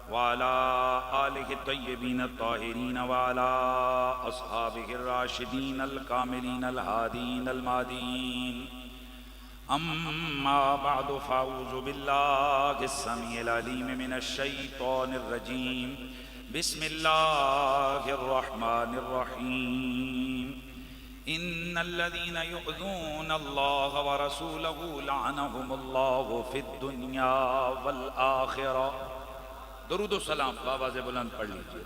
वाला आलिहि तय्यबीन ताहिरीन वाला अस्हाबिहि राशिदीन अल कामिलीन अल हादीन अल मादीन अम्मा बअदु फ़अऊज़ु बिल्लाहिस समीइल अलीम मिनश शैतानिर रजीम बिस्मिल्लाहिर रहमानिर रहीम इन्नल्लज़ीना युअज़ूनल्लाह व रसूलहु लअनहुमुल्लाहु फिद दुनिया वल आखिरह। दुरूद व सलाम बाबा से बुलंद पढ़ लीजिए।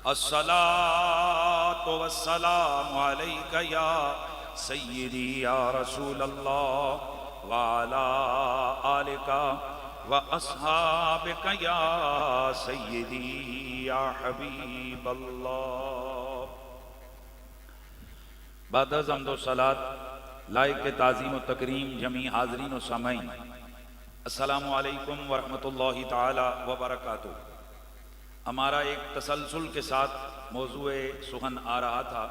अस्सलातु वस्सलामु अलैका या सय्यदी या रसूलल्लाह व अला आलिका व अस्हाबिका या सय्यदी या हबीबल्लाह। बाद हम्दो सलात लायक ताज़ीम व तकरीम जमी हाज़रीन व सामईन, अस्सलामु अलैकुम व रहमतुल्लाहि ताला व बरकातुहू। हमारा एक तसलसल के साथ मौज़ूए सुखन आ रहा था,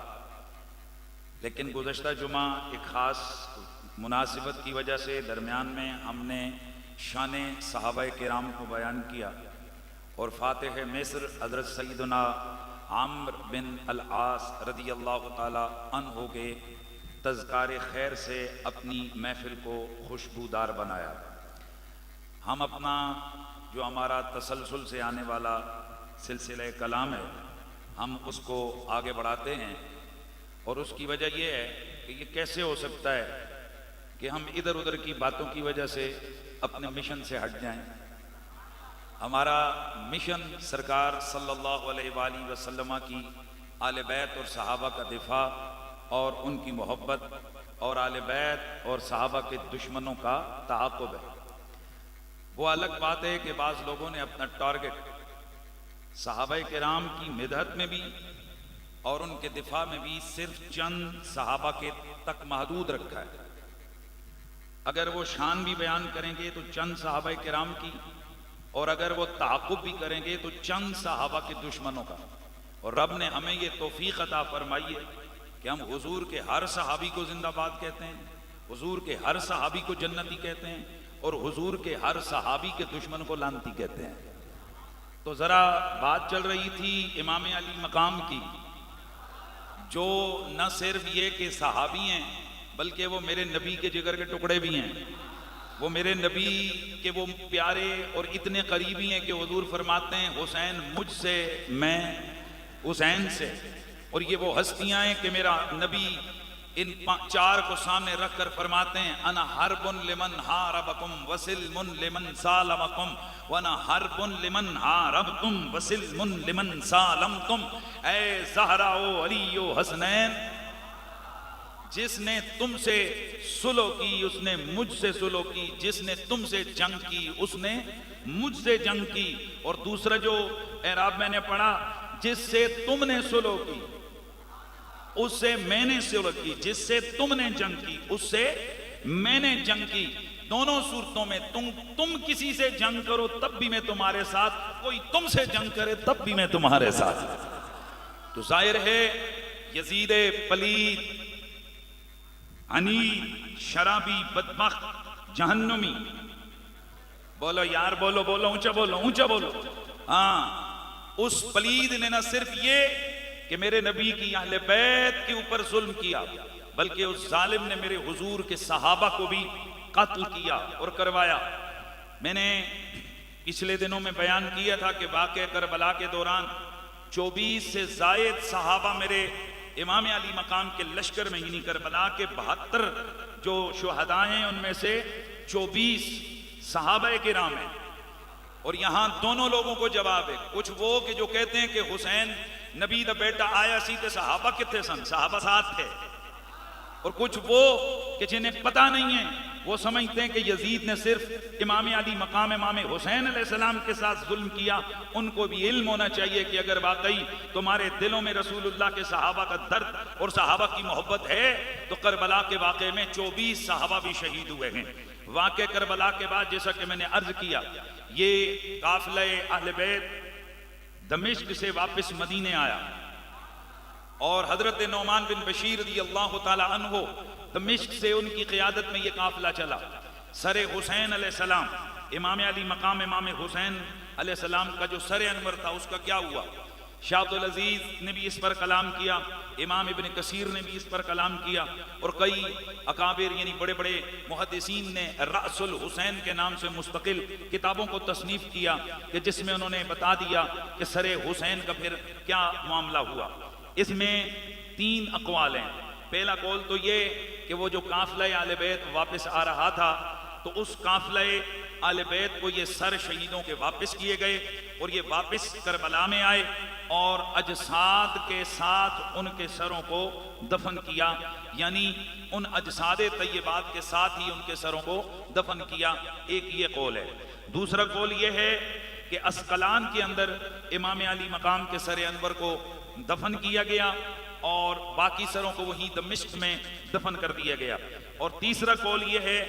लेकिन गुज़श्ता जुमा एक ख़ास मुनासिबत की वजह से दरमियान में हमने शान सहाबाए किराम को बयान किया और फ़ातिह मिस्र हज़रत सैयदना आम्र बिन अल आस रज़ी अल्लाह ताला अन्हु के तज़कार खैर से अपनी महफिल को खुशबूदार बनाया। हम अपना जो हमारा तसलसल से आने वाला सिलसिला कलाम है, हम उसको आगे बढ़ाते हैं और उसकी वजह यह है कि ये कैसे हो सकता है कि हम इधर उधर की बातों की वजह से अपने मिशन से हट जाएं। हमारा मिशन सरकार सल्लल्लाहु अलैहि वसल्लम की आले बैत और सहाबा का दिफा और उनकी मोहब्बत और आले बैत और सहाबा के दुश्मनों का तआक़ुब है। वो अलग बात है कि बाज़ लोगों ने अपना टारगेट सहाबाए किराम की मिदहत में भी और उनके दिफा में भी सिर्फ चंद सहाबा के तक महदूद रखा है। अगर वो शान भी बयान करेंगे तो चंद सहाबाए किराम की, और अगर वो ताक़ुब भी करेंगे तो चंद सहाबा के दुश्मनों का। और रब ने हमें ये तौफीक अता फरमाई है कि हम हुजूर के हर सहाबी को जिंदाबाद कहते हैं, हुजूर के हर सहाबी को जन्नती कहते हैं और हुजूर के हर सहाबी के दुश्मन को लानती कहते हैं। तो ज़रा बात चल रही थी इमाम अली मकाम की, जो न सिर्फ ये कि सहाबी हैं बल्कि वो मेरे नबी के जिगर के टुकड़े भी हैं। वो मेरे नबी के वो प्यारे और इतने करीबी हैं कि हुजूर फरमाते हैं हुसैन मुझसे, मैं हुसैन से। और ये वो हस्तियां हैं कि मेरा नबी इन चार को सामने रख कर फरमाते हैं अना हरबुन लिमन हारबकुम वसिलमुन लिमन सालमकुम वना हरबुन लिमन हारबतुम वसिलमुन लिमन सालमतुम। ऐ ज़हरा ओ अली ओ हसनैन, जिसने तुमसे सुलह की उसने मुझसे सुलह की, जिसने तुमसे जंग की उसने मुझसे जंग की। और दूसरा जो एराब मैंने पढ़ा, जिससे तुमने सुलह की उससे मैंने सुलह की, जिससे तुमने जंग की उससे मैंने जंग की। दोनों सूरतों में तुम किसी से जंग करो तब भी मैं तुम्हारे साथ, कोई तुमसे जंग करे तब भी मैं तुम्हारे साथ। तो जाहिर है यजीद पलीद, अनील, शराबी, बदबख्त, जहन्नुमी, बोलो यार, बोलो बोलो, ऊंचा बोलो, ऊंचा बोलो। हाँ, उस पलीद ने न सिर्फ ये कि मेरे नबी की अहले बैत के ऊपर जुल्म किया, बल्कि उस जालिम ने मेरे हुजूर के सहाबा को भी कत्ल किया और करवाया। मैंने पिछले दिनों में बयान किया था कि वाक़या करबला के दौरान 24 से ज़ायद सहाबा मेरे इमाम अली मकाम के लश्कर में ही नहीं, करबला के 72 जो शुहदा हैं उनमें से 24 सहाबा किराम हैं। और यहाँ दोनों लोगों को जवाब है। कुछ वो कि जो कहते हैं कि हुसैन नबी दा बेटा आया सी ते सहाबा कितने सन, सहाबा साथ थे। और कुछ वो कि जिन्हें पता नहीं है, वो समझते हैं कि यजीद ने सिर्फ इमाम अली मकाम इमाम हुसैन अलैहिस्सलाम के साथ जुल्म किया। उनको भी इल्म होना चाहिए कि अगर वाकई तुम्हारे दिलों में रसूलुल्लाह के सहाबा का दर्द और सहाबा की मोहब्बत है तो करबला के वाक़े में 24 सहाबा भी शहीद हुए हैं। वाक़े करबला के बाद जैसा कि मैंने अर्ज किया, ये काफिला अहले बैत दमिश्क से वापस मदीने आया और हजरत नौमान बिन बशीर रज़ियल्लाहु ताला अन्हु दमिश्क से उनकी क़ियादत में ये काफिला चला। सरे हुसैन अलैहिस्सलाम, इमाम अली मकाम इमाम हुसैन अलैहिस्सलाम का जो सर अनवर था उसका क्या हुआ। शाह अब्दुल अजीज ने भी इस पर कलाम किया, इमाम इब्न कसीर ने भी इस पर कलाम किया, और कई अकाबिर यानी बड़े बड़े मुहद्दिसीन ने रअसुल हुसैन के नाम से मुस्तकिल किताबों को तसनीफ किया कि जिसमें उन्होंने बता दिया कि सरे हुसैन का फिर क्या मामला हुआ। इसमें 3 अक़वाल हैं। पहला कौल तो ये कि वो जो काफ़िला आले बैत वापस आ रहा था तो उस काफ़िला आले बैत को ये सर शहीदों के वापस किए गए और ये वापस करबला में आए और अजसाद के साथ उनके सरों को दफन किया, यानी उन अजसाद तय्यबात के साथ ही उनके सरों को दफन किया। एक ये कौल है। दूसरा कौल ये है कि अस्कलान के अंदर इमाम अली मकाम के सर अनवर को दफन किया गया और बाकी सरों को वहीं दमिश्क में दफन कर दिया गया। और तीसरा कौल ये है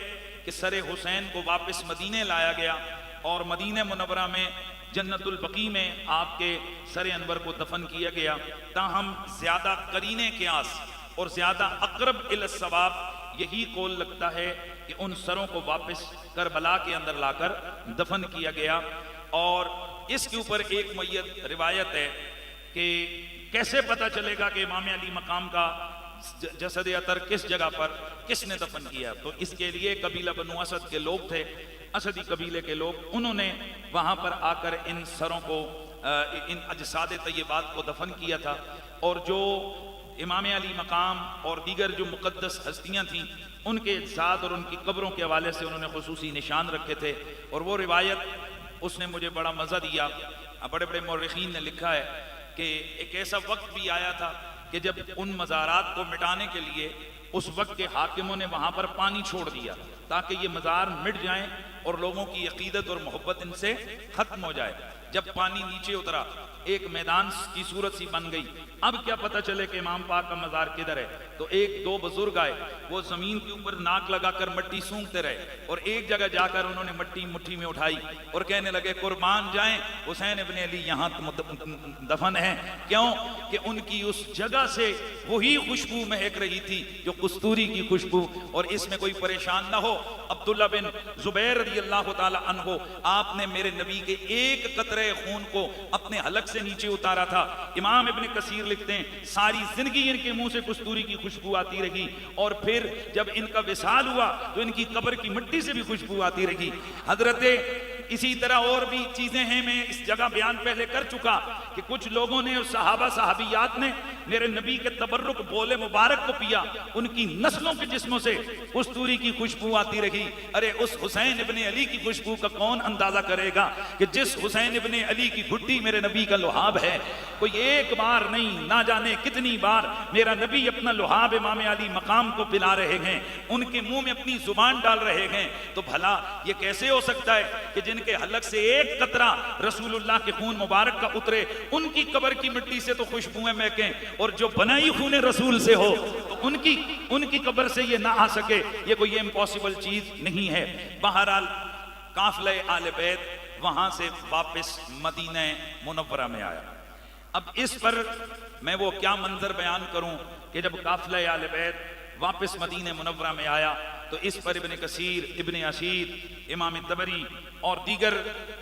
कि सर हुसैन को वापस मदीने लाया गया और मदीने मुनव्वरा में जन्नतुल बकी में आपके सर अनवर को दफन किया गया। ताहम ज्यादा करीने क़यास और ज्यादा अक़रब इल सवाब यही कौल लगता है कि उन सरों को वापस करबला के अंदर लाकर दफन किया गया। और इसके ऊपर एक मुय्यद रिवायत है कि कैसे पता चलेगा कि इमाम अली मकाम का जसद अतर किस जगह पर किसने दफन किया। तो इसके लिए कबीला बनु असद के लोग थे, असदी कबीले के लोग, उन्होंने वहां पर आकर इन सरों को इन अजसाद तय्यबात को दफन किया था। और जो इमाम अली मकाम और दीगर जो मुक़द्दस हस्तियां थीं उनके अजसाद और उनकी कब्रों के हवाले से उन्होंने खुसूसी निशान रखे थे। और वो रिवायत उसने मुझे बड़ा मज़ा दिया। बड़े बड़े मौरख़ीन ने लिखा है कि एक ऐसा वक्त भी आया था कि जब उन मज़ारात को मिटाने के लिए उस वक्त के हाकिमों ने वहां पर पानी छोड़ दिया ताकि ये मज़ार मिट जाएं और लोगों की अकीदत और मोहब्बत इनसे खत्म हो जाए। जब पानी नीचे उतरा एक मैदान की सूरत सी बन गई। अब क्या पता चले कि इमाम पाक का मज़ार किधर है। तो 1-2 बुजुर्ग आए, वो जमीन के ऊपर नाक लगाकर मट्टी सूंघते रहे और एक जगह जाकर उन्होंने मट्टी मुट्ठी में उठाई और कहने लगे कुर्बान जाएं हुसैन इब्ने अली यहाँ दफन है। क्यों कि उनकी उस जगह से वही खुशबू महक रही थी जो कस्तूरी की खुशबू। और इसमें कोई परेशान ना हो, अब्दुल्ला बिन जुबैर रज़ियल्लाहु ताला अन्हु, आपने मेरे नबी के एक कतरे खून को अपने हलक से नीचे उतारा था। इमाम इब्न कसीर लिखते हैं सारी जिंदगी इनके मुंह से कस्तूरी की खुशबू आती रही और फिर जब इनका विसाल हुआ तो इनकी कब्र की मिट्टी से भी खुशबू आती रही। हजरत इसी तरह और भी चीजें हैं, मैं इस जगह बयान पहले कर चुका कि कुछ लोगों ने और सहाबा सहाबियात ने मेरे नबी के तबर्रुक बोले मुबारक को पिया, उनकी नस्लों के जिस्मों से कस्तूरी की खुशबू आती रही। अरे उस हुसैन इब्ने अली की खुशबू का कौन अंदाजा करेगा कि जिस हुसैन इब्ने अली की घुट्टी मेरे नबी का लुहाब है। कोई एक बार नहीं, ना जाने कितनी बार मेरा नबी अपना लुहाब इमाम अली मकाम को पिला रहे हैं, उनके मुंह में अपनी जुबान डाल रहे हैं। तो भला ये कैसे हो सकता है कि जिनके हलक से एक कतरा रसूलुल्लाह के खून मुबारक का उतरे उनकी कब्र की मिट्टी से तो खुशबुएं महकें और जो बनाई खून रसूल से हो तो उनकी कब्र से ये ना आ सके, ये कोई इम्पॉसिबल चीज नहीं है। बहरहाल काफिले आले बैत वहां से वापस मदीने मुनव्वरा में आया। अब इस पर मैं वो क्या मंजर बयान करूं कि जब काफिले आले बैत वापस मदीने मुनव्वरा में आया तो इस पर इब्न कसीर, इब्न अशीर, इमाम तबरी और दीगर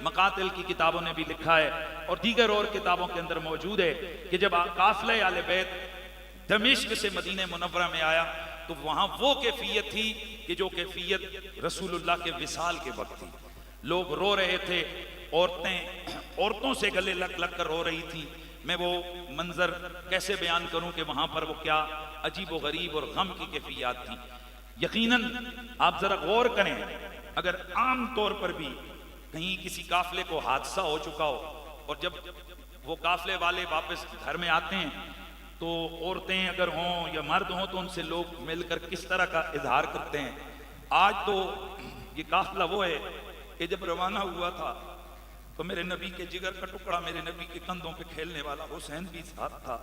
मकातिल की किताबों ने भी लिखा है और दीगर और किताबों के अंदर मौजूद है कि जब काफिले आले बैत दमिश्क से मदीने मुनव्वरा में आया तो वहां वो कैफियत थी कि जो कैफियत रसूलुल्लाह के विसाल के वक्त थी। लोग रो रहे थे, औरतों से गले लग लग कर रो रही थी। मैं वो मंजर कैसे बयान करूं कि वहां पर वो क्या अजीब व गरीब और गम की कैफियत थी। यकीनन आप जरा गौर करें, अगर आम तौर पर भी कहीं किसी काफिले को हादसा हो चुका हो और जब वो काफिले वाले वापस घर में आते हैं तो औरतें अगर हों या मर्द हों तो उनसे लोग मिलकर किस तरह का इजहार करते हैं। आज तो ये काफिला वो है कि जब रवाना हुआ था तो मेरे नबी के जिगर का टुकड़ा, मेरे नबी के कंधों पे खेलने वाला हुसैन भी साथ था,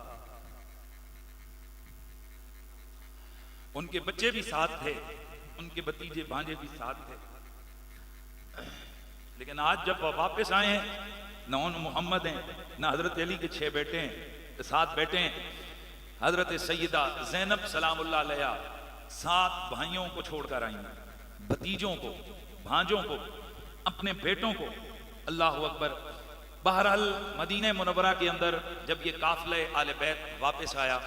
उनके बच्चे भी साथ थे, उनके भतीजे भांजे भी साथ थे। लेकिन आज जब वापस आए हैं, न उन मोहम्मद हैं, न हजरत अली के 6 बेटे हैं, 7 बेटे हैं। हजरत सैयदा ज़ैनब सलामुल्लाह अलैहा 7 भाइयों को छोड़कर आई, भतीजों को, भांजों को, अपने बेटों को अल्लाह अकबर। बहरहाल मदीने मुनव्वरा के अंदर जब ये काफिले आले बैत वापस आया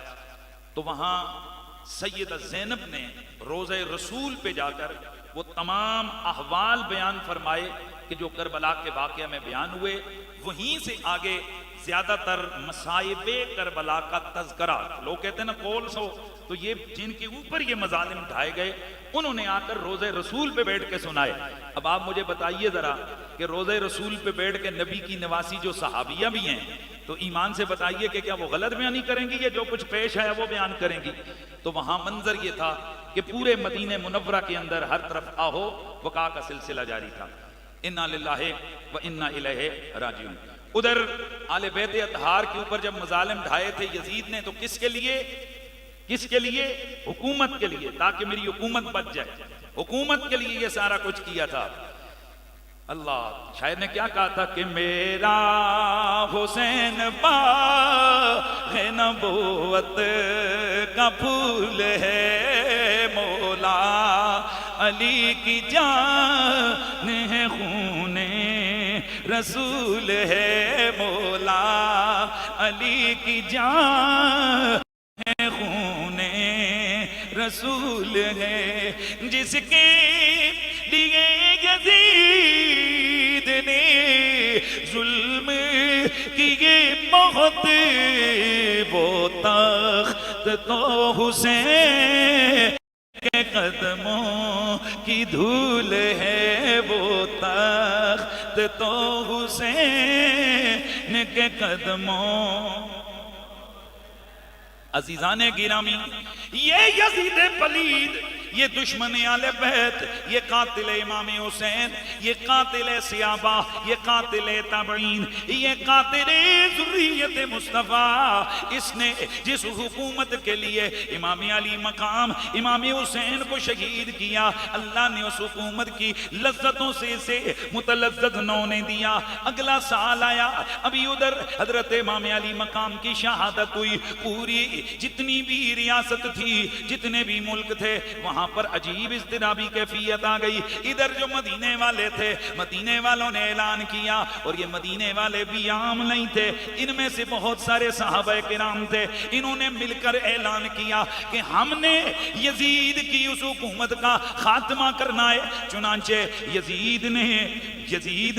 तो वहां सैयदा ज़ैनब ने रोज़े रसूल पे जाकर वो तमाम अहवाल बयान फरमाए कि जो करबला के वाक़या में बयान हुए। वहीं से आगे ज्यादातर मसाइबे करबला का तज़किरा, लोग कहते हैं ना कौल सो, तो ये जिनके ऊपर ये मजालिम ढाए गए उन्होंने आकर रोज़े रसूल पे बैठ के सुनाए। अब आप मुझे बताइए जरा कि रोज़े रसूल पे बैठ के नबी की नवासी जो सहाबिया भी हैं, तो ईमान से बताइए कि क्या वो गलत बयानी करेंगी या जो कुछ पेश है वो बयान करेंगी? तो वहां मंजर ये था कि पूरे मदीने मुनव्वरा के अंदर हर तरफ आहो वका का सिलसिला जारी था। इन्ना लिल्लाहि व इन्ना इलैहि राजिऊन। उधर आले बैत अतहार के ऊपर जब मजालिम ढाए थे यजीद ने, तो किसके लिए? किसके लिए? हुकूमत के लिए, ताकि मेरी हुकूमत बच जाए। हुकूमत के लिए ये सारा कुछ किया था। अल्लाह शायर ने क्या कहा था कि मेरा हुसैन बाग़े नबूवत का फूल है, मौला अली की जान है, खूने रसूल है, मौला अली की जान है, खूने रसूल है। जिसके लिए यजीद ने जुल्म किए बहुत, वो तख्त तो हुसैन के कदमों की धूल है, वो तख्त तो हुसैन के कदमों। अजीजाने गिरामी, ये यजीद पलीद, ये दुश्मन आले बैत, ये कातिल इमाम हुसैन, ये कातिल सियाबा, ये कातिल ताबईन, ये कातिल ज़ुर्रियत मुस्तफ़ा, इसने जिस हुकूमत के लिए इमाम अली मकाम इमाम हुसैन को शहीद किया, अल्लाह ने उस हुकूमत की लज्जतों से इसे मुतलज्जत नौने दिया। अगला साल आया, अभी उधर हजरत इमाम अली मकाम की शहादत हुई। पूरी जितनी भी रियासत थी, जितने भी मुल्क थे, वहां पर अजीब इज़्तिराबी कैफियत आ गई। इधर जो मदीने वाले थे, मदीने वालों ने ऐलान किया, और ये मदीने वाले भी आम नहीं थे, इनमें से बहुत सारे सहाबा किराम थे, इन्होंने मिलकर ऐलान किया कि हमने यजीद की उस हुकूमत का खात्मा करना है। चुनांचे यजीद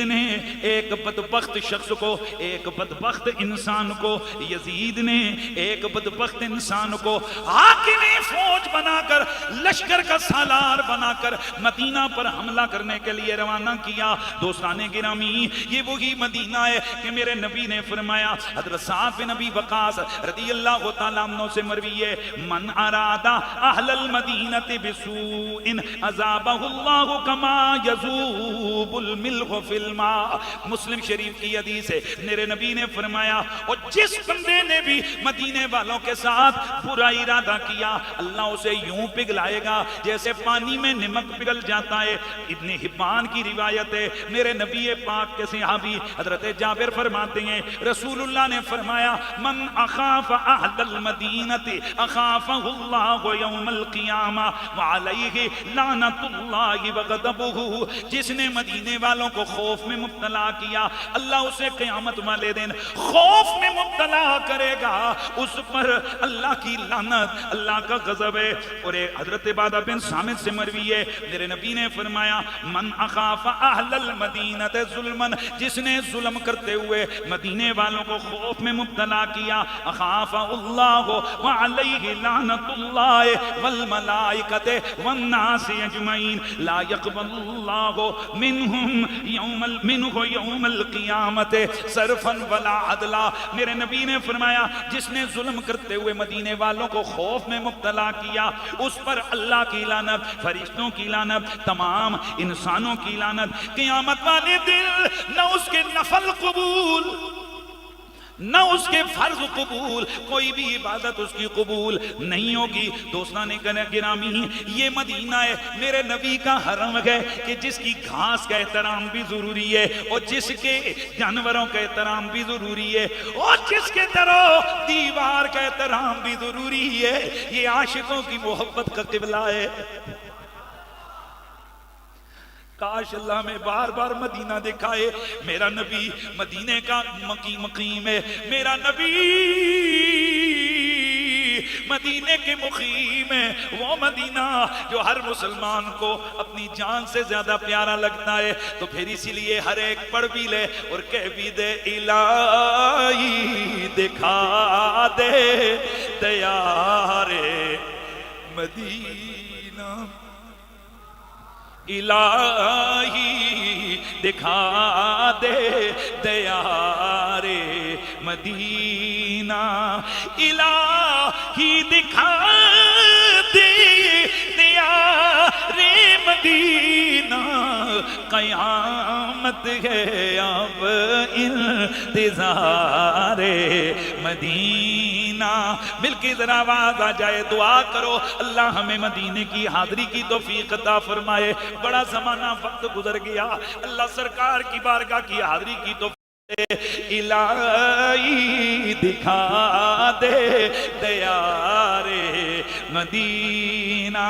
ने एक बदबख्त शख्स को, एक बदबख्त इंसान को, यजीद ने एक बदबख्त इंसान को हाकिमी फौज बनाकर, लश्कर का सालार बनाकर मदीना पर हमला करने के लिए रवाना किया। दोस्ताने गिरामी, ये वही मदीना है कि मेरे नबी ने फरमाया, हज़रत साद बिन अबी वक़ास रज़ियल्लाहु तआला अन्हु से मरवी है, मन अरादा अहलल मदीनति बिसूइन अज़ाबहुल्लाहु कमा यज़ूबुल मिल्हु फिल मा। मुस्लिम शरीफ की हदीस है, मेरे नबी ने फरमाया, और जिस बंदे ने भी मदीने वालों के साथ बुरा इरादा किया, अल्लाह उसे यूं पिघलाएगा जैसे पानी में नमक पिघल जाता है। इब्ने हिब्बान की रिवायत है, मेरे नबी पाक के सहाबी हजरत जाबिर फरमाते हैं, रसूलुल्लाह ने फरमाया, मन अखाफ अहलल मदीनति अखाफहुल्लाहु यौमल क़ियामा व अलैहि लानतुल्लाहि व गज़बुहु। जिसने मदीने वालों को खौफ में मुब्तला किया, अल्लाह उसे क़यामत वाले दिन खौफ में मुब्तला करेगा, उस पर अल्लाह की लानत, अल्लाह का गज़ब है। और हजरत इबादा बिन सामित से मरवी है, मेरे नबी ने फरमाया, मन अखाफ अहलल मदीनत जुल्मन, जिसने जुल्म करते हुए मदीने वालों को खौफ में मुब्तला किया, अखाफहुल्लाहु व अलैहि लानतुल्लाहि वल मलाइकति वन नास अजमईन ला यक़बलुल्लाहु मिन्हु यौमल क़ियामति सरफन वला अदला। मेरे नबी ने फरमाया, जिसने जुल्म करते हुए मदीने वालों को खौफ में मुब्तला किया, उस पर अल्लाह की लानत, फरिश्तों की लानत, तमाम इंसानों की लानत। क़यामत वाले दिन न उसके नफल कबूल, न उसके फर्ज कबूल, कोई भी इबादत उसकी कबूल नहीं होगी। दोस्ताने गिरामी, ये मदीना है, मेरे नबी का हरम है कि जिसकी घास का एहतराम भी जरूरी है, और जिसके जानवरों का एहतराम भी जरूरी है, और जिसके तरह दीवार का एहतराम भी जरूरी है। ये आशिकों की मोहब्बत का किबला है। काश अल्लाह में बार बार मदीना दिखाए। मेरा नबी मदीने का मकीम है, मेरा नबी मदीने के मुकीम है, वो मदीना जो हर मुसलमान को अपनी जान से ज्यादा प्यारा लगता है। तो फिर इसीलिए हर एक पढ़ भी ले और कह भी दे, इलाही दिखा दे दयारे मदीना, इलाही दिखा दे दयारे मदीना, इलाही दिखा दे दयारे मदीना, कयामत है अब इंतज़ारे मदीना। मिलके जरा आवाज आ जाए, दुआ करो अल्लाह हमें मदीने की हाजिरी की तौफीक अता फरमाए। बड़ा जमाना वक्त गुजर गया, अल्लाह सरकार की बारगाह की हाजिरी की तौफीक, इलाही दिखा दे दयारे मदीना,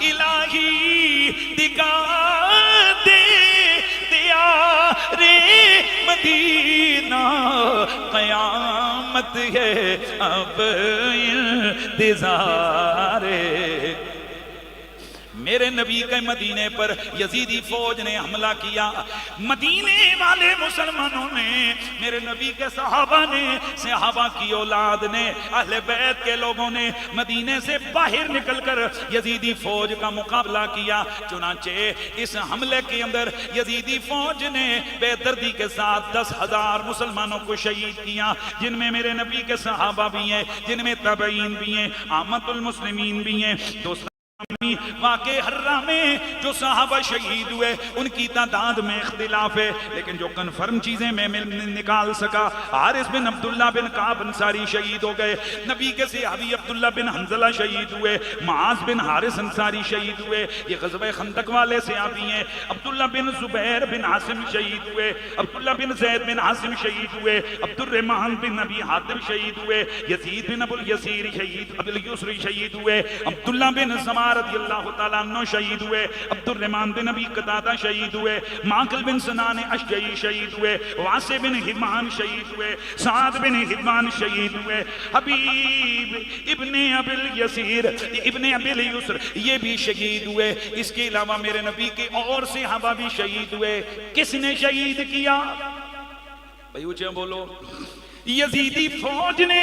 इलाही दिखा दे दयारे मदीना, कयामत है अब इंतज़ारे। मेरे नबी के मदीने पर यजीदी फौज ने हमला किया। मदीने वाले मुसलमानों ने, मेरे नबी के सहाबा की औलाद ने, अहले बैत के लोगों ने मदीने से बाहर निकलकर यजीदी फौज का मुकाबला किया। चुनांचे इस हमले के अंदर यजीदी फौज ने बेदर्दी के साथ 10,000 मुसलमानों को शहीद किया, जिनमें मेरे नबी के सहाबा भी हैं, जिनमें तबईन भी हैं, आमतुल मुस्लिमीन भी हैं। दोस्तों, वाक़े हर्रा में जो सहाबा शहीद हुए उनकी तादाद में इख्तिलाफ है, लेकिन जो कन्फर्म चीजें मैं निकाल सका, हारिस बिन अब्दुल्ला बिन काब अंसारी शहीद हो गए, नबी के सहाबी अब्दुल्ला बिन हंजला शहीद हुए, माज बिन हारिस अंसारी शहीद हुए, ये ग़ज़वा खंदक वाले सहाबी हैं। अब्दुल्ला बिन जुबैर बिन आसिम शहीद हुए, अब्दुल्ला बिन ज़ैद बिन आसिम शहीद हुए, अब्दुर्रहमान बिन नबी हातिम शहीद हुए, यजीद बिन अबुल यसीर शहीद, अबुल युस्र शहीद हुए, अब्दुल्ला बिन ज़मा रज़ियल्लाहु ताला अन्हु शहीद हुए, अब्दुर्रहमान बिन अबी क़तादा शहीद हुए, माकिल बिन सनान अशजई शहीद हुए, वासे बिन हिब्बान शहीद हुए, साद बिन हिब्बान शहीद हुए, हबीब इब्ने अबिल यसीर इब्ने अबिल युस्र ये भी शहीद हुए। इसके अलावा मेरे नबी के और सहाबा भी शहीद हुए। किसने शहीद किया भाई, ऊंचे बोलो। यजीदी फौज ने।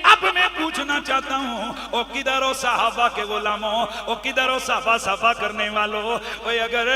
अब मैं पूछना चाहता हूँ, ओ किधर हो सहाबा के गुलामों, ओ किधर हो सहाबा करने वालों। ओए अगर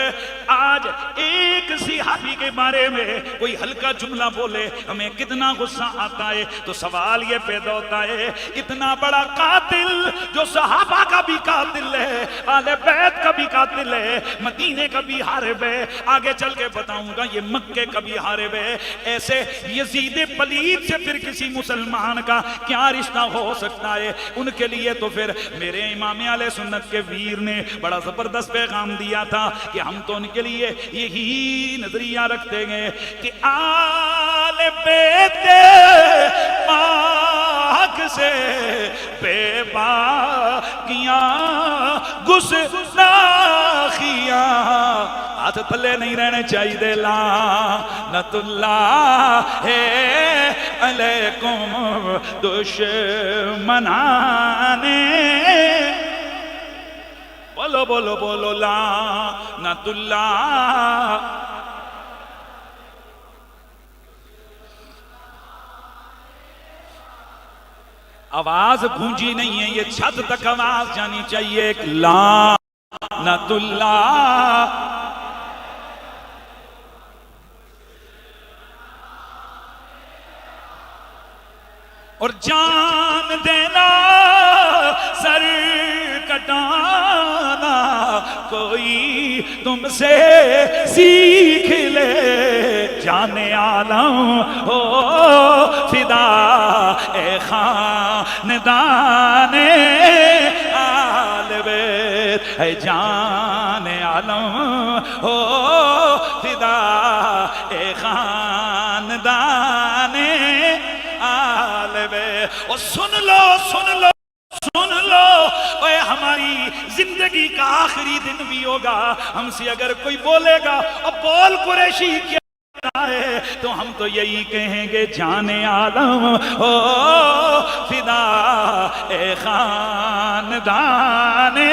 आज एक सहाबी के बारे में कोई हल्का जुमला बोले हमें कितना गुस्सा आता है, तो सवाल ये पैदा होता है, इतना बड़ा कातिल जो सहाबा का भी कातिल है, आले बैत का भी कातिल है, मदीने का भी हारिब है, आगे चल के बताऊंगा ये मक्के का भी हारिब है, ऐसे यजीद पलीद से फिर किसी मुसलमान का क्या रिश्ता हो सकता है। उनके लिए तो फिर मेरे इमाम आले सुन्नत के वीर ने बड़ा जबरदस्त पैगाम दिया था कि हम तो उनके लिए यही नजरिया रखते हैं कि आले बेते पाक से बेबाकियां गुस्ताखियां हाथ थले नहीं रहने चाहिए। लानतुल्लाह है अलैकुम दुश्मनाने, बोलो बोलो बोलो लानतुल्लाह। आवाज गूंजी नहीं है, ये छत तक आवाज जानी चाहिए। लानतुल्लाह और जान देना सर कटाना कोई तुमसे सीख ले, जाने आलम हो फिदा ए खानदाने आले बैत है, जाने आलम हो फिदा ए खानदाने आले बैत। और सुन लो सुन लो सुन लो ओए हमारी जिंदगी का आखिरी दिन भी होगा, हमसे अगर कोई बोलेगा और बोल कुरैशी क्या है, तो हम तो यही कहेंगे जाने आलम हो फिदा ए खानदाने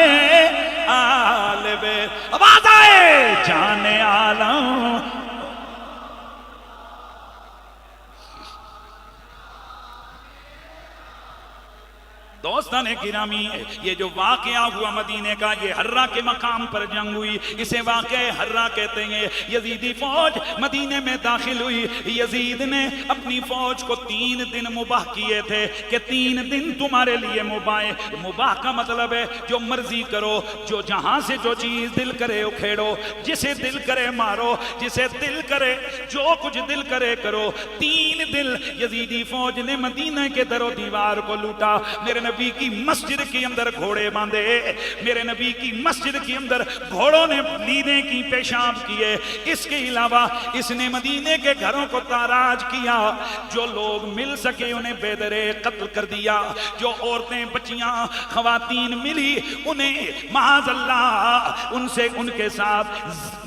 आले बे। आवाज आए जाने आलम। दोस्तान गिरामी, ये जो वाकया हुआ मदीने का, ये हर्रा के मकाम पर जंग हुई, इसे वाक़या हर्रा कहते हैं। यजीदी फौज मदीने में दाखिल हुई। यजीद ने अपनी फौज को 3 दिन मुबाह किए थे कि 3 दिन तुम्हारे लिए मुबाह। मुबाह का मतलब है जो मर्जी करो, जो जहां से जो चीज दिल करे उखेड़ो, जिसे दिल करे मारो, जिसे दिल करे जो कुछ दिल करे करो। 3 दिन यजीदी फौज ने मदीना के दरो दीवार को लूटा। मेरे नबी की मस्जिद के अंदर घोड़े बांधे, मेरे नबी की मस्जिद के अंदर घोड़ों ने लीदें की, पेशाब किए। इसके अलावा इसने मदीने के घरों को ताराज किया। जो लोग मिल सके उन्हें बेदरे कत्ल कर दिया। जो औरतें बच्चियां खवातीन मिली उन्हें माज़अल्लाह उनसे उनके साथ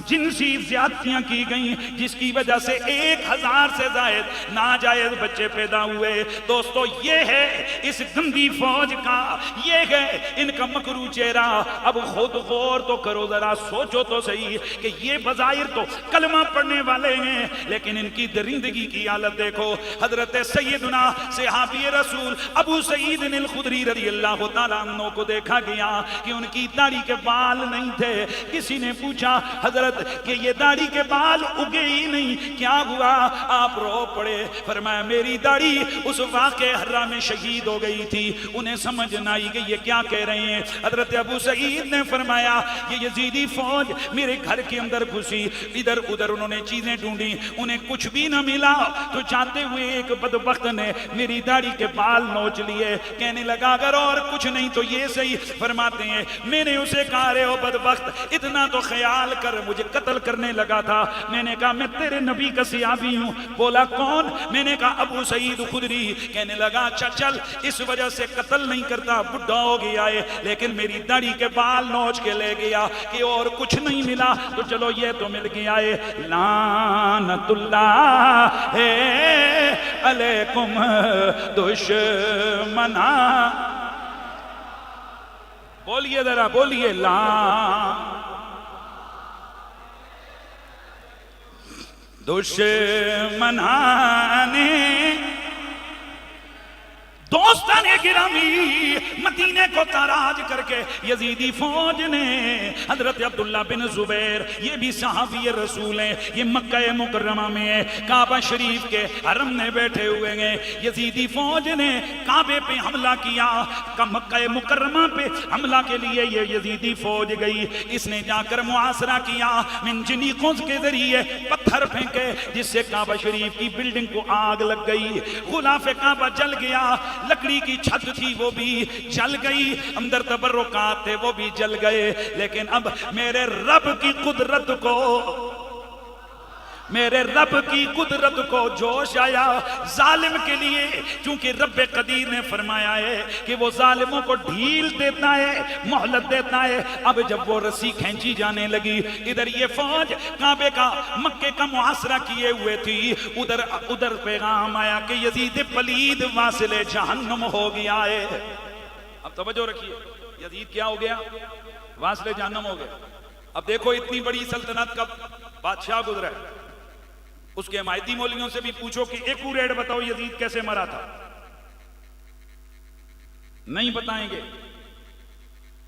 जिनसी ज्यादतियां की गई, जिसकी वजह से 1000 से ज्यादा नाजायज बच्चे पैदा हुए। दोस्तों ये है इस गंदी फौज का, ये है इनका मकरू चेहरा। अब खुद गौर तो करो जरा, सोचो तो सही कि ये बज़ाहिर तो कलमा पढ़ने वाले हैं, लेकिन इनकी दरिंदगी की हालत देखो। हजरत सैयदना सहाबी रसूल अबू सईद अल खुदरी रज़ियल्लाहु तआला अन्हु को देखा गया कि उनकी दाढ़ी के बाल नहीं थे। किसी ने पूछा हजरत कि ये दाढ़ी के बाल उगे ही नहीं, क्या हुआ? आप रो पड़े। फरमाया मेरी दाढ़ी उस वाक़े हर्रा में शहीद हो गई थी। उन्हें समझ न आई कि ये क्या कह रहे हैं। हजरत अबू सईद ने फरमाया ये यजीदी फौज मेरे घर के अंदर घुसी, इधर उधर उन्होंने चीजें ढूंढी, उन्हें कुछ भी न मिला। तो जाते हुए एक बदबख्त ने मेरी दाढ़ी के बाल नोच लिए। कहने लगा अगर और कुछ नहीं तो ये सही। फरमाते हैं मैंने उसे कहा रे ओ बदबख्त, इतना तो ख्याल कर, मुझे कत्ल करने लगा था। मैंने कहा मैं तेरे नबी का सियाबी हूं। बोला कौन? मैंने कहा अबू सईद खुदरी। कहने लगा अच्छा चल, इस वजह से कत्ल नहीं करता, बुढ़ा हो गया है, लेकिन मेरी दाढ़ी के बाल नोच के ले गया कि और कुछ नहीं मिला, तो चलो ये तो मिल गया है। लानतुल्लाह अलैकुम दुश्मना। बोलिए जरा, बोलिए दुश्मनाने। दोस्ताने गिरामी, मदीने को ताराज करके यजीदी फौज ने हजरत अब्दुल्ला बिन जुबैर, ये भी सहाबी रसूल हैं, ये मक्का मुकर्रमा में है, काबा शरीफ के हरम में बैठे हुए हैं। यजीदी फौज ने काबे पे हमला किया, मक्का मुकर्रमा पे हमला के लिए ये यजीदी फौज गई। इसने जाकर मुआसरा किया, मिनजनीकों के जरिए पत्थर फेंके, जिससे काबा शरीफ की बिल्डिंग को आग लग गई। गुलाफे काबा जल गया, लकड़ी की छत थी वो भी जल गई, अंदर तबर्रुकात थे वो भी जल गए। लेकिन अब मेरे रब की कुदरत को जोश आया जालिम के लिए, क्योंकि रब कदीर ने फरमाया है कि वो जालिमों को ढील देता है, मोहलत देता है। अब जब वो रस्सी खींची जाने लगी, इधर ये फौज काबे का मक्के का मुआसरा किए हुए थी, उधर पैगाम आया कि यजीद पलीद वासिले जहन्नम हो गया है। अब तवज्जो रखिए, यजीद क्या हो गया? वासिले जहन्नम हो गया। अब देखो इतनी बड़ी सल्तनत का बादशाह गुजरा है, उसके हमायती मौलवियों से भी पूछो कि एक्यूरेट बताओ यजीद कैसे मरा था, नहीं बताएंगे।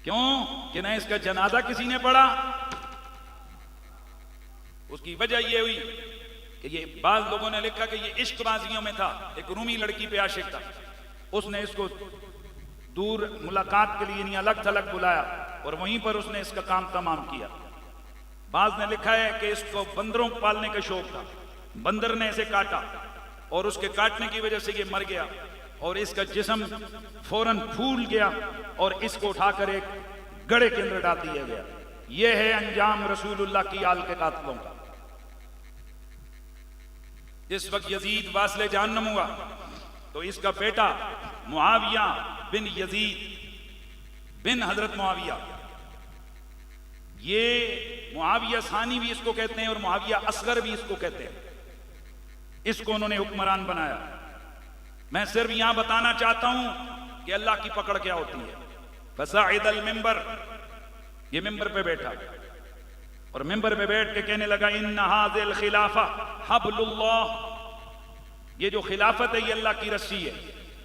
क्यों? कि ना इसका जनाजा किसी ने पढ़ा। उसकी वजह यह हुई कि ये बाज लोगों ने लिखा कि ये इश्कबाजियों में था, एक रूमी लड़की पे आशिक था, उसने इसको दूर मुलाकात के लिए नहीं अलग थलग बुलाया और वहीं पर उसने इसका काम तमाम किया। बाज ने लिखा है कि इसको बंदरों को पालने का शौक था, बंदर ने इसे काटा और उसके काटने की वजह से ये मर गया और इसका जिस्म फौरन फूल गया और इसको उठाकर एक गड़े के अंदर डाल दिया गया। यह है अंजाम रसूलुल्लाह की आल के कातलों का। इस वक्त यजीद वासले जहन्नम हुआ तो इसका बेटा मुआविया बिन यजीद बिन हजरत मुआविया। ये मुआविया सानी भी इसको कहते हैं और मुआविया असगर भी इसको कहते हैं। इसको उन्होंने हुक्मरान बनाया। मैं सिर्फ यहां बताना चाहता हूं कि अल्लाह की पकड़ क्या होती है। फसाइदल मिंबर, ये मिंबर पे बैठा और मिंबर पे बैठ के कहने लगा इन्ना हाज़िल खिलाफा हब्लुल्लाह, ये जो खिलाफत है ये अल्लाह की रस्सी है।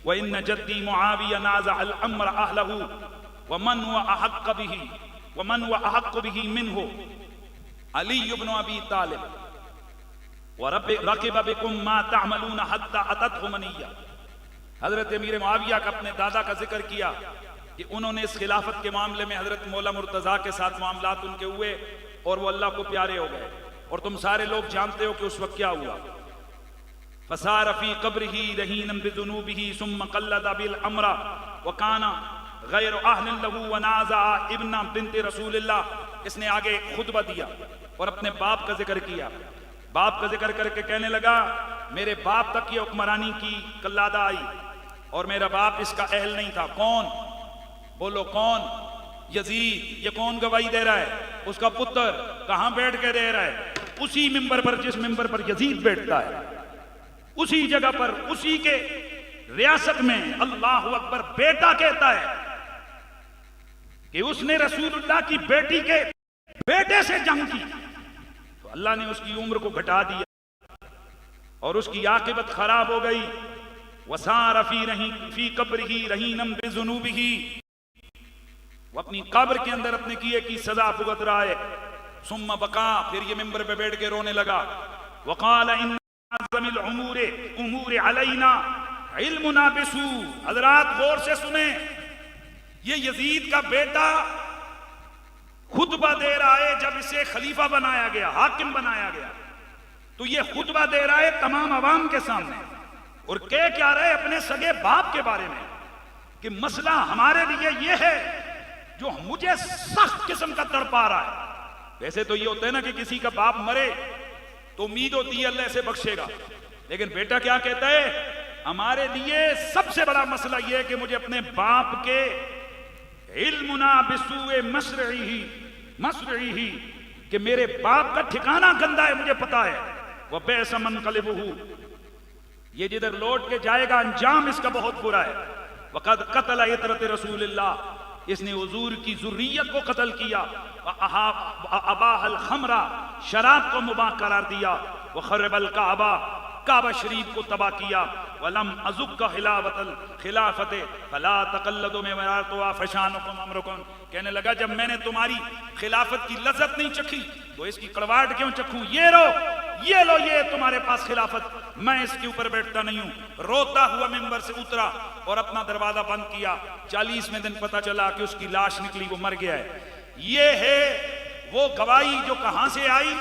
व इन्न जद्दी मुआविया नाज़ा अल अम्र अहलहु व मन हुवा अहक्क बिही व मन हुवा अहक्क बिही मिन्हु अली इब्न अबी तालिब व रकिब बिकुम मा तअमलून हत्ता अततहु मनिया। हजरत अमीर मुआविया का अपने दादा का जिक्र किया कि उन्होंने इस खिलाफत के मामले में हजरत मौला मुर्तजा के साथ मामलात उनके हुए और वो अल्लाह को प्यारे हो गए। और तुम सारे लोग जानते हो कि उस वक्त क्या हुआ। फसार फी कब्रिही रहीनम बिजुनूबिही सुम्मा कल्लदा बिल अमरा व काना गैर अहलिन लहू व नाज़ा इब्न बिन्त रसूलिल्लाह। इसने आगे खुतबा दिया और अपने बाप का जिक्र किया। बाप का जिक्र करके कहने लगा मेरे बाप तक ये हुक्मरानी की कल्लादा आई और मेरा बाप इसका अहल नहीं था। कौन? बोलो कौन? यजीद। ये कौन गवाही दे रहा है? उसका पुत्र। कहां बैठ के दे रहा है? उसी मिंबर पर जिस मिंबर पर यजीद बैठता है, उसी जगह पर, उसी के रियासत में अल्लाह अकबर बेटा कहता है कि उसने रसूलुल्लाह की बेटी के बेटे से जंग की। तो अल्लाह ने उसकी उम्र को घटा दिया और उसकी आकिबत खराब हो गई। वसार फी कब्रिही रहीनम बिजुनूबिही, वो अपनी कब्र के अंदर अपने किए की सजा भुगत रहा है। सुम्मा बका, फिर ये मिंबर पे बैठ के रोने लगा। वकाल इन अज़मिल उमूर अलैना इल्मुना बिसू। हजरात गौर से सुने, ये यजीद का बेटा खुतबा दे रहा है जब इसे खलीफा बनाया गया, हाकिम बनाया गया, तो ये खुतबा दे रहा है तमाम अवाम के सामने और कह क्या रहे अपने सगे बाप के बारे में कि मसला हमारे लिए ये है जो मुझे सख्त किस्म का तड़पा रहा है। वैसे तो ये होता है ना कि किसी का बाप मरे तो उम्मीद होती है अल्लाह से बख्शेगा, लेकिन बेटा क्या कहता है, हमारे लिए सबसे बड़ा मसला यह है कि मुझे अपने बाप के इल्मुना बिसूए मसरही कि मेरे बाप का ठिकाना गंदा है, मुझे पता है। वह बेसमन कलिबहू, ये जिधर लौट के जाएगा अंजाम इसका बहुत बुरा है। वक़द क़तल इतरत रसूलिल्लाह, इसने हुजूर की ज़ुर्रियत को कत्ल किया। अबाहल खमरा, शराब को मुबाह करार दिया। व खरबल काबा, काबा शरीफ को तबाह किया। वलम अजुक का खिलाफत फला तकल्लदो में मरातवा फशानुकुम अमरुकुम। कहने लगा जब मैंने तुम्हारी खिलाफत की लज्जत नहीं चखी तो इसकी कड़वाहट क्यों चखूं। ये लो, ये लो, ये तुम्हारे पास खिलाफत, मैं इसके ऊपर बैठता नहीं हूं। रोता हुआ मिंबर से उतरा और अपना दरवाजा बंद किया। 40वें दिन पता चला कि उसकी लाश निकली, वो मर गया है। ये है वो गवाही जो कहां से आई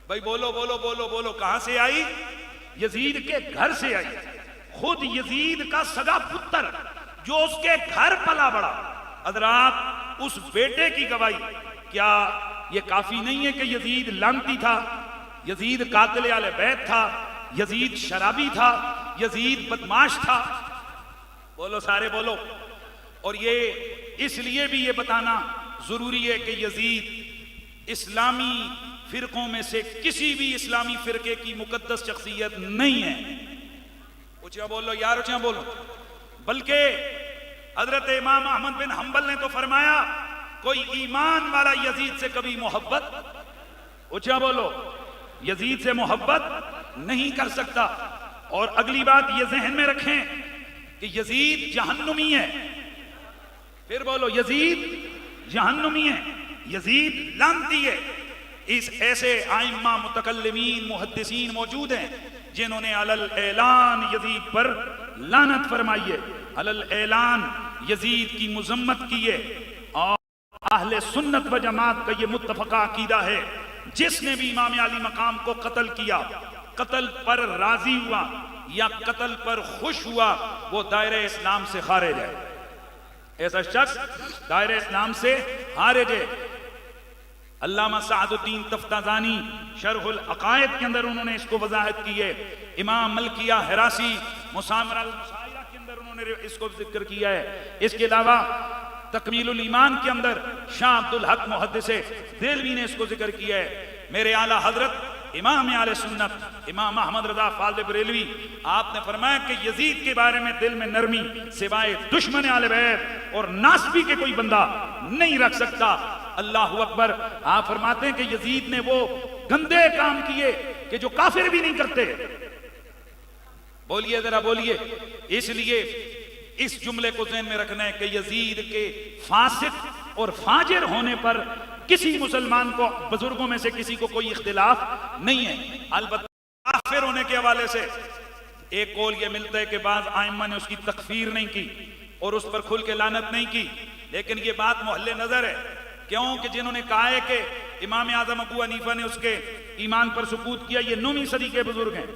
भाई? बोलो बोलो बोलो बोलो, कहां से आई? यजीद के घर से आई। खुद यजीद का सगा पुत्र जो उसके घर पला बड़ा। हज़रात उस बेटे की गवाही, क्या यह काफी नहीं है कि यजीद लानती था, यजीद कातिल आले बैत था, यजीद शराबी था, यजीद बदमाश था? बोलो सारे बोलो। और ये इसलिए भी ये बताना जरूरी है कि यजीद इस्लामी फिरकों में से किसी भी इस्लामी फिरके की मुकद्दस शख्सियत नहीं है। ऊंचा बोलो यार, ऊंचा बोलो। बल्कि हजरत इमाम अहमद बिन हंबल ने तो फरमाया कोई ईमान वाला यजीद से कभी मोहब्बत, ऊंचा बोलो, यजीद से मोहब्बत नहीं कर सकता। और अगली बात ये जहन में रखें कि यजीद जहन्नुमी है। फिर बोलो, यजीद जहन्नुमी है, यजीद लानती है। इस ऐसे आइम्मा मुतकल्लिमीन मुहद्दिसीन मौजूद हैं जिन्होंने अलल ऐलान यजीद पर लानत फरमाई है, अलल ऐलान यजीद की मुजम्मत की है। और अहले सुन्नत व जमात का ये मुत्तफका अकीदा है, जिसने भी इमाम अली मकाम को कत्ल किया, कत्ल पर राजी हुआ या कत्ल पर खुश हुआ, वो दायरे इस्लाम से खारिज है। ऐसा शख्स दायरे इस्लाम से खारिज है। अल्लामा सादुद्दीन तफ्ताजानी शरहुल अकायद के अंदर उन्होंने इसको वजाहत की है। इमाम मलकिया हिरासी मुसामरा अल मुसायरा के अंदर उन्होंने इसको जिक्र किया है। इसके अलावा तकमीलुल ईमान के अंदर शाह अब्दुल हक मुहद्दिसे देलवी ने इसको जिक्र किया है। मेरे आला हजरत इमाम आले सुन्नत इमाम अहमद रजा फाज़िल बरेलवी आपने फरमाया कि यजीद के बारे में दिल में नरमी सिवाय दुश्मन आले बैत और नासबी के कोई बंदा नहीं रख सकता। अल्लाहु अकबर। आप फरमाते हैं कि यजीद ने वो गंदे काम किए कि जो काफिर भी नहीं करते। बोलिए जरा बोलिए। इसलिए इस जुमले को ज़हन में रखना है कि यजीद के फासिक और फाजिर होने पर किसी मुसलमान को बुजुर्गों में से किसी को कोई इख्तिलाफ नहीं है। अलबत्ता काफिर होने के हवाले से एक कौल ये मिलता है कि बाज़ आइम्मा ने उसकी तकफीर नहीं की और उस पर खुल के लानत नहीं की, लेकिन ये बात मोहल्ले नजर है। क्यों कि जिन्होंने कहा है कि इमाम आजम अबू हनीफा ने उसके ईमान पर सुकूत किया, ये 9वीं सदी के बुजुर्ग हैं,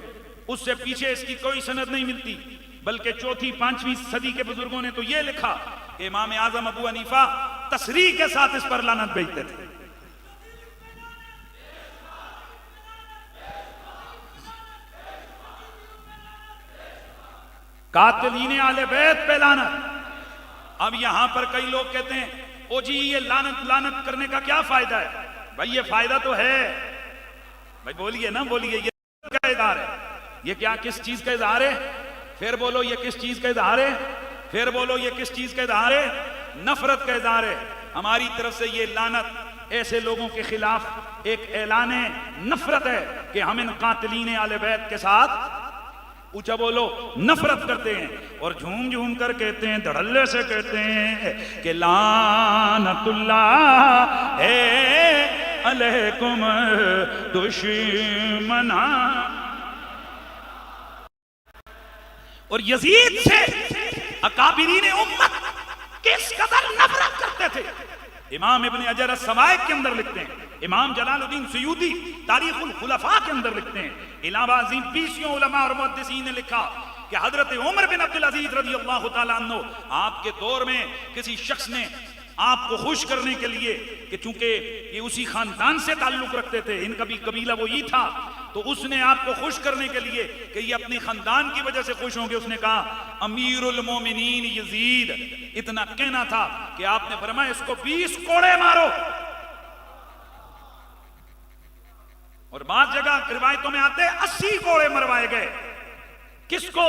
उससे पीछे इसकी कोई सनद नहीं मिलती, बल्कि 4वीं 5वीं सदी के बुजुर्गों ने तो ये लिखा कि इमाम आजम अबू हनीफा तसरीह के साथ इस पर लानत भेजते थे। कातिलीन आले बैत पे लानत। अब यहां पर कई लोग कहते हैं ओ जी ये लानत लानत करने का क्या फायदा है? भाई ये फायदा तो है। भाई बोलिए ना, बोलिए। ये का इज़हार है, ये क्या किस चीज का इज़हार है? फिर बोलो ये किस चीज का इज़हार है? फिर बोलो ये किस चीज का इज़हार है? नफरत का इज़हार है। हमारी तरफ से ये लानत ऐसे लोगों के खिलाफ एक ऐलान नफरत है कि हम इन कातिलीन आले बैत के साथ, ऊंचा बोलो, नफरत करते हैं। और झूम झूम कर कहते हैं, धड़ल्ले से कहते हैं कि लानतुल्लाह है अलैकुम दुश्मना। और यजीद से अकाबिरीन उम्मत किस कदर नफरत करते थे। इमाम इब्न अजर अस-सवाइक के अंदर लिखते हैं, इमाम जलालुद्दीन सुयूती तारीखुल खुलफा के अंदर लिखते हैं, इलाहाबादी 20 उलमा और मुहद्दिसीन ने लिखा कि हजरत उमर बिन अब्दुल अजीज रज़ियल्लाहु ताला अन्हु आपके दौर में किसी शख्स ने आपको खुश करने के लिए कि चूंकि ये उसी खानदान से ताल्लुक रखते थे, इनका भी कबीला वो ही था, तो उसने आपको खुश करने के लिए कि ये अपने खानदान की वजह से खुश होंगे, उसने कहा अमीरुल मोमिनीन यजीद। इतना कहना था कि आपने फरमाया इसको 20 कोड़े मारो। और बाद जगह रिवायतों में आते 80 कोड़े मरवाए गए। किसको?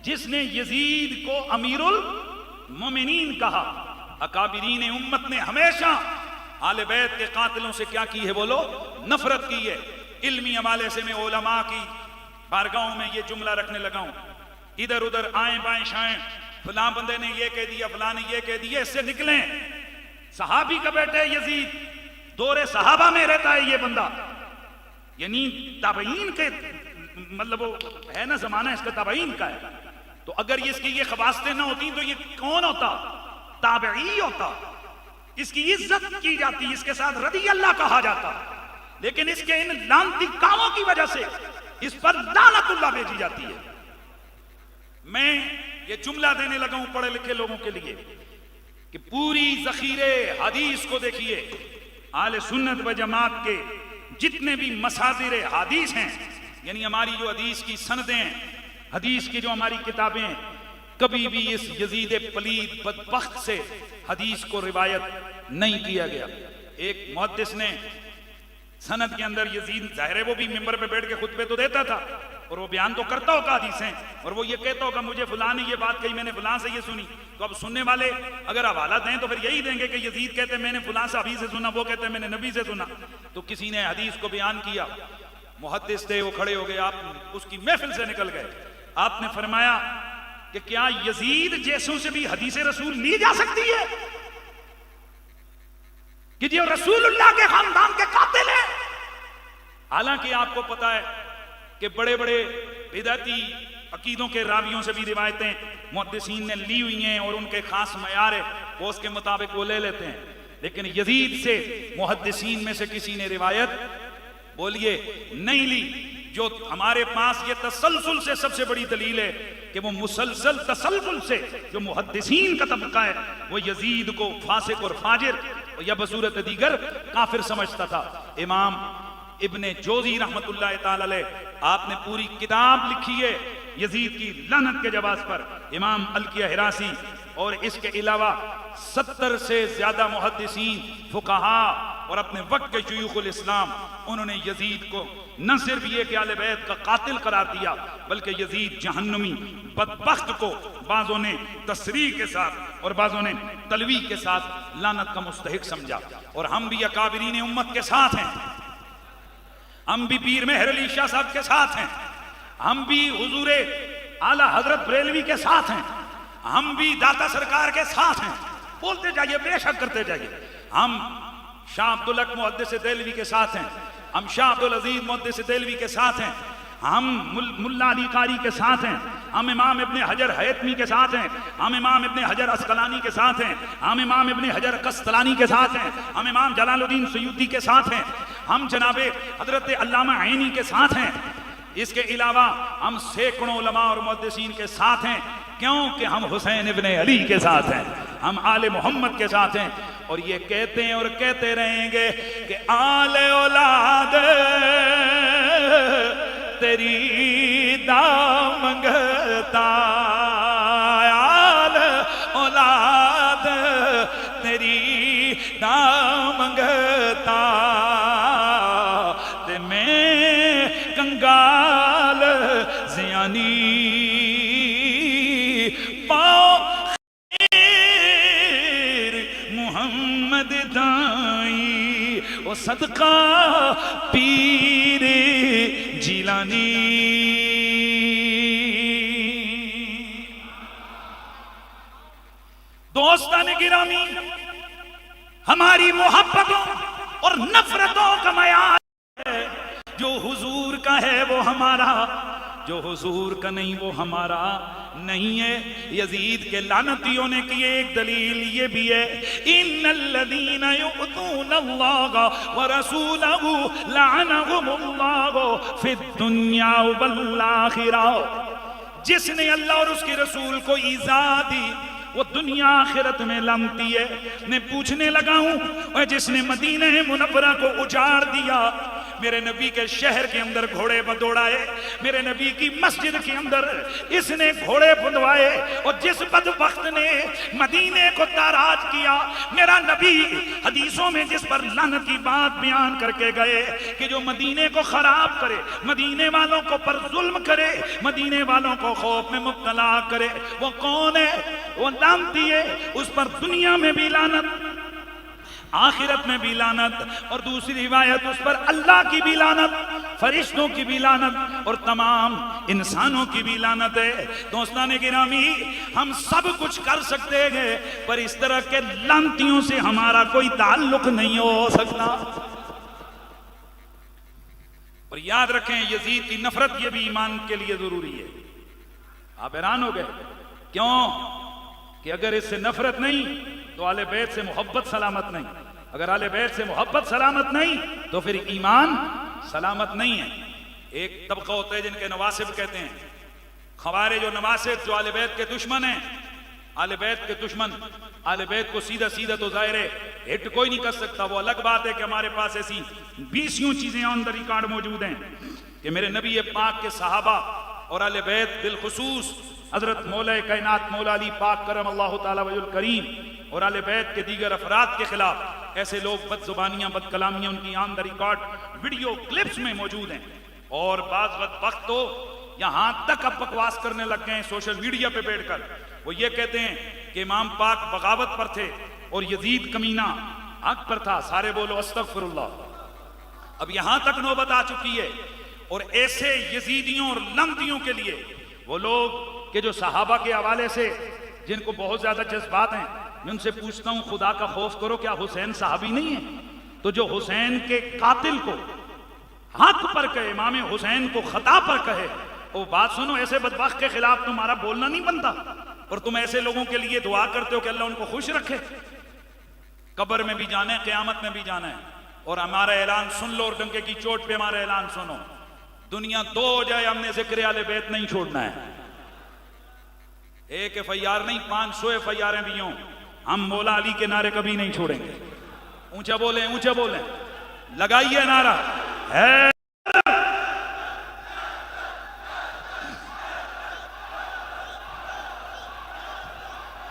जिसने यजीद को अमीरुल मोमिनीन कहा। अकाबिरीन उम्मत ने हमेशा आले बैत के कातिलों से क्या की है? बोलो, नफरत की है। इल्मी हवाले से मैं उलमा की बारगाहों में ये जुमला रखने लगा हूं, इधर उधर आए बाएं शाएं, फलां बंदे ने ये कह दिया, फलां ने ये कह दिया, इससे निकलें। सहाबी का बेटा है यजीद, दौरे सहाबा में रहता है ये बंदा, यानी ताबईन के मतलब वो है ना, जमाना इसका ताबईन का है। तो अगर इसकी ये खबासतें ना होती तो ये कौन होता? ताबई होता। इसकी इज्जत की जाती, इसके साथ रदी अल्लाह कहा जाता, लेकिन इसके इन लानती कामों की वजह से इस पर लानतुल्लाह भेजी जाती है। मैं ये जुमला देने लगा हूं पढ़े लिखे लोगों के लिए कि पूरी जखीरे हदीस को देखिए। आले सुन्नत व जमात के जितने भी मसादिर हदीस हैं, यानी हमारी जो हदीस की सनदें हैं, हदीस की जो हमारी किताबें हैं, कभी भी इस यजीद पलीद बदबख्त से हदीस को रिवायत नहीं किया गया। एक मुहद्दिस ने सनद के अंदर यजीद, जाहिर है वो भी मिंबर पे बैठ के खुतबे तो देता था और वो बयान तो करता होगा हदीसें, और वो ये कहता होगा मुझे फलां ने ये बात कही, मैंने फलां से ये सुनी। तो अब सुनने वाले अगर हवाला दें तो फिर यही देंगे कि यजीद कहते मैंने फलां साहबी से सुना, वो कहते मैंने नबी से सुना। तो किसी ने हदीस को बयान किया, मुहद्दिस थे, वो खड़े हो गए, आप उसकी महफिल से निकल गए। आपने फरमाया कि क्या यजीद जैसों से भी हदीस रसूल ली जा सकती है कि जो रसूलुल्लाह के खानदान के कातिल हैं? हालांकि आपको पता है कि बड़े बड़े बिदअती अकीदों के रावियों से भी रिवायतें मुहद्दिसीन ने ली हुई हैं और उनके खास मयार है, वो उसके मुताबिक वो ले लेते हैं। लेकिन यजीद से मुहद्दिसीन में से किसी ने रिवायत, बोलिए, नहीं ली। जो हमारे पास ये तसलसल से सबसे बड़ी दलील है कि वो मुसलसल तसलसल से जो मुहद्दिसीन का तबका है वो यजीद को फासिक और फाजिर या बसूरत दीगर काफिर समझता था। इमाम इब्ने जोजी रहमतुल्लाह ताला अलैह आपने पूरी किताब लिखी है यजीद की लानत के जवाब पर। इमाम अलकिया हिरासी और इसके अलावा 70 से ज्यादा मुहद्दिसीन, फुक़हा और अपने वक्त के शयूख़ुल इस्लाम, उन्होंने यजीद को न सिर्फ ये कि आले बैत का कातिल करार दिया, बल्कि यजीद जहन्नमी बदबख्त को बाज़ों ने तस्रीह के साथ और बाज़ों ने तलवी के साथ लानत का मुस्तहिक समझा। और हम भी अकाबिरीन उम्मत के साथ हैं, हम भी पीर मेहर अली शाह साहब के साथ हैं, हम भी हुजूरे आला हजरत बरेलवी के साथ हैं, हम भी दाता सरकार के साथ हैं। बोलते जाइए, बेशक करते जाइए। हम शाह अब्दुल हक मुहद्दिस देलवी के साथ हैं, हम शाह अब्दुल अजीज मुहद्दिस देलवी के साथ हैं, हम मुल्ला अली कारी के साथ हैं, हम इमाम इब्ने हजर हैतमी के साथ हैं, हम इमाम इब्ने हजर अस्कलानी के साथ हैं, हम इमाम इब्ने हजर कस्तलानी के साथ हैं, हम इमाम जलालुद्दीन सयूती के साथ हैं, हम जनाबे हजरत अल्लामा ऐनी के साथ हैं। इसके अलावा हम सैकड़ों उलमा और मुहद्दिसीन के साथ हैं, क्योंकि हम हुसैन इब्ने अली के साथ हैं, हम आले मोहम्मद के साथ हैं। और ये कहते हैं और कहते रहेंगे कि आले औलाद तेरी दामंगता, आले औलाद तेरी दामंगता, ते मैं कंगाल ज़ियानी मोहम्मद दाई ओ सदका पीर जिलानी। दोस्तान गिरामी, हमारी मोहब्बतों और नफरतों का मयार है, जो हुजूर का है वो हमारा, जो हुजूर का नहीं वो हमारा नहीं है। यजीद के लानतियों ने की एक दलील ये भी है, इन्नल्लज़ीना युअतूनल्लाह व रसूलहू लअनहुमुल्लाहु फिद्दुन्या वल आखिरा। जिसने अल्लाह और उसके रसूल को ईज़ा दी वो दुनिया आखिरत में लानती है। मैं पूछने लगा हूं, और जिसने मदीना मुनव्वरा को उजाड़ दिया, मेरे नबी के शहर के अंदर घोड़े दौड़ाए, मेरे नबी की मस्जिद के अंदर इसने घोड़े बुंदवाए, और जिस बदबख्त ने मदीने को ताराज किया, मेरा नबी हदीसों में जिस पर लानत की बात बयान करके गए कि जो मदीने को खराब करे, मदीने वालों को पर जुल्म करे, मदीने वालों को खौफ में मुब्तला करे, वो कौन है? वो लानती है। उस पर दुनिया में भी लानत, आखिरत में भी लानत, और दूसरी रिवायत उस पर अल्लाह की भी लानत, फरिश्तों की भी लानत और तमाम इंसानों की भी लानत है। दोस्तान गिरामी, हम सब कुछ कर सकते हैं, पर इस तरह के लानतियों से हमारा कोई ताल्लुक नहीं हो सकता। और याद रखें, यजीद की नफरत ये भी ईमान के लिए जरूरी है। आप हैरान हो गए क्यों? कि अगर इससे नफरत नहीं तो आले बैत से मोहब्बत सलामत नहीं, अगर आले बैत से मोहब्बत सलामत नहीं तो फिर ईमान सलामत नहीं है। एक तबका होता है जिनके नवासिब कहते हैं, खवारे जो नवासिब, जो आले बैत के दुश्मन हैं, आले बैत के दुश्मन, आले बैत को सीधा सीधा तो जाहिर है हिट कोई नहीं कर सकता। वो अलग बात है कि हमारे पास ऐसी 20 चीजें ऑन द रिकॉर्ड मौजूद हैं कि मेरे नबी पाक के सहाबा और आले बैत बिलखुसूस हजरत मौला कायनात मौला अली पाक करम अल्लाह ताला वजहुल करीम और आले बैत के दीगर अफराद के खिलाफ ऐसे लोग बदजुबानियां बदकलामियां उनकी on the record video clips में मौजूद हैं। और बाज़ वक्त तो यहां तक अब बकवास करने लग गए सोशल मीडिया पे बैठकर, वो ये कहते हैं कि इमाम पाक बगावत पर थे और यजीद कमीना हक पर था। सारे बोलो अस्तगफिरुल्लाह। अब यहां तक नौबत आ चुकी है। और ऐसे यजीदियों और लंदियों के लिए वो लोग कि जो सहाबा के हवाले से जिनको बहुत ज्यादा जज्बात हैं, मैं उनसे पूछता हूं, खुदा का खौफ करो, क्या हुसैन साहबी नहीं है? तो जो हुसैन के कातिल को हक पर कहे, इमाम हुसैन को खता पर कहे, वो बात सुनो, ऐसे बदबख्त के खिलाफ तुम्हारा बोलना नहीं बनता। और तुम ऐसे लोगों के लिए दुआ करते हो कि अल्लाह उनको खुश रखे। कब्र में भी जाना है, क़यामत में भी जाना है। और हमारा ऐलान सुन लो, और डंके की चोट पे हमारा ऐलान सुनो, दुनिया दो हो जाए, हमने ज़िक्र आले बैत नहीं छोड़ना है। एक FIR नहीं, 500 FIR भी हों, हम मौला अली के नारे कभी नहीं छोड़ेंगे। ऊंचा बोले, ऊंचा बोले, लगाइए नारा है।